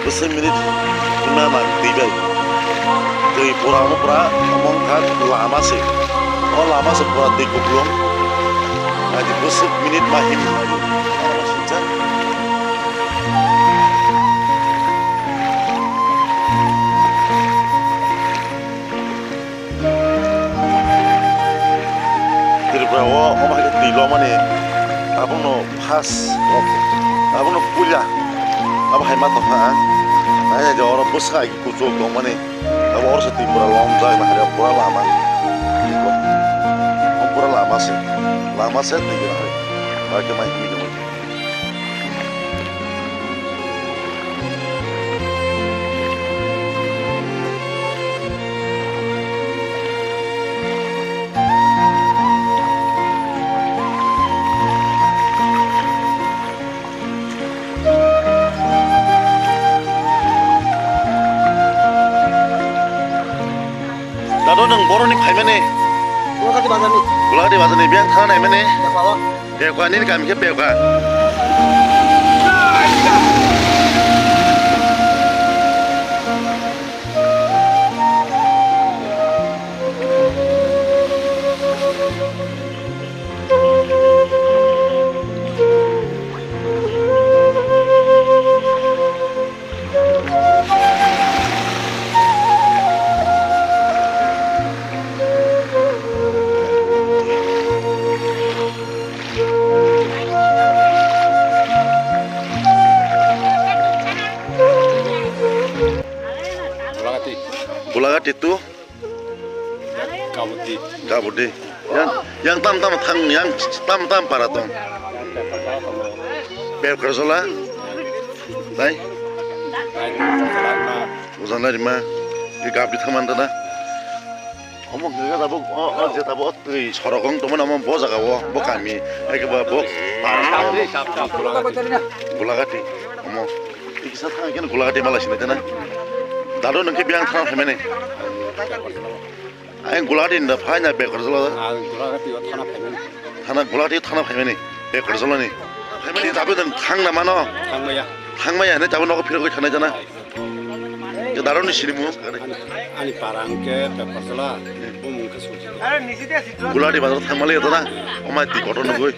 Beseminit gimana tiba dari pura-pura ngomong kan lama sih, oh lama sepura tiga belum, nanti beseminit mahim lagi, masih dari berapa omah itu di lama nih, apa no pas, apa no punya, apa hemat apa? Nanya jauh orang besar lagi kucuk dong mana? Apa orang setiap pura lama, nah ada pura lama, pura lama sih nih hari, pakai main minum. Dado nang boro ni khai mane gula di bazani biang thana nai mane bekwa ni kami ke bekwa Gulagat itu kabudi yang tam paratong berkersola dai uzan lari mah di kabdi taman tana omong nggak tahu je tahu tri sorokong teman omong bo jaga bo kami ke bo gulagat omong ikisat kan gulagat malah sini tana Dado nangke biang thang famene. Ayang gulati nda phanya be korzola. Gulati thana famene. Gulati thana famene. Be korzola ni. Famene tabe dan thang na mano. Thangmaya ne tabe noko phiro ko thana jana. Je daro ni sirimu. Ani parangke be korzola. Bum ke suji. Gulati bazar thangmale to na. Oma ti koto no goi.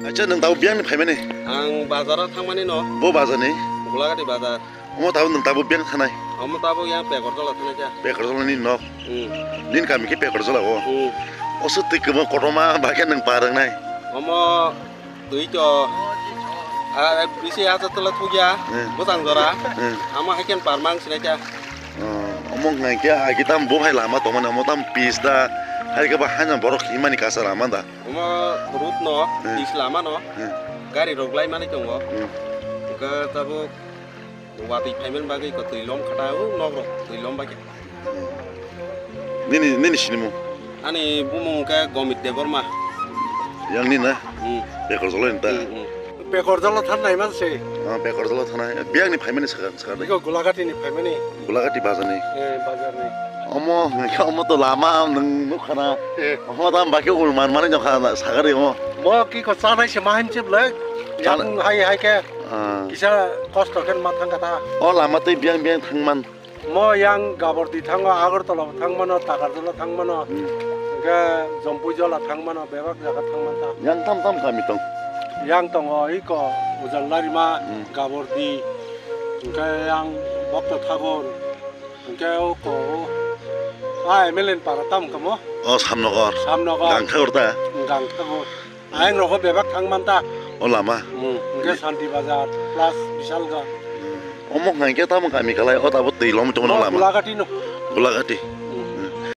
Acha nang tabe biang ni famene. Ang bazar thangmani no. Bo bazar ni. Gulati bazar. Omo tabe nang tabe biang thanai. Kamu tahu yang pekerja lah saja. Pekerja ni no. Nin kami ke pekerja lah oh. Osu tik mo koroma bagian nang parang nai. Kamu tuh itu bisi atas telat puja, butang dora. Ama hakian parmang saja. Omong ngai kia kita mbok hai lama toman amo tam pista. Hari ke bahan yang borok imani kasar lama dah. Kamu perut no, di selama no. Gari roglai mana cunggo. Ke tabu Wati payment bagi ko tuilom katahu nogro tuilom bagi. Nini sinimu. Ani bumung ke gomit debor mah. Yang ni na. Bekor solo enta. बेगरजल थानाय मानसि बेकरजल थानाय बियांनि फाइमानि सागार बेखौ गलाघाटिनि फायमानि गुलाघाटी बाजारनि बाजारनि अमो तो लामा नों नुखाना अमो दा बाकी उलमान माने जखा सागार अमो म कि को चानायसे मा हिमसेबलै यां हाय हायके किसा कष्टकेन मा थांगाथा अ लामातै बियां बियां थांमान म यां गाबरदि थाङो आगरतला थांमानो तागारजला थांमानो के जम्पुजला थांमानो बेबाक जागा थांमानता yang tam tam kami tong yang dङ इको उजालारिमा गाबरदि ओमफ्राय yang भक्त ठाकुर ओमफ्राय अको एमएलएन पारा तामकमो oh samnogor सामनगर gangkhor ta गांथागो आयं रखो बेबाक थांमानता oh lama ओमफ्राय शान्ति बाजार प्लास विशालगा omong ngangke tamu kami kalai oh tabut di lom tong lama गुलाघाटी नो Gulagati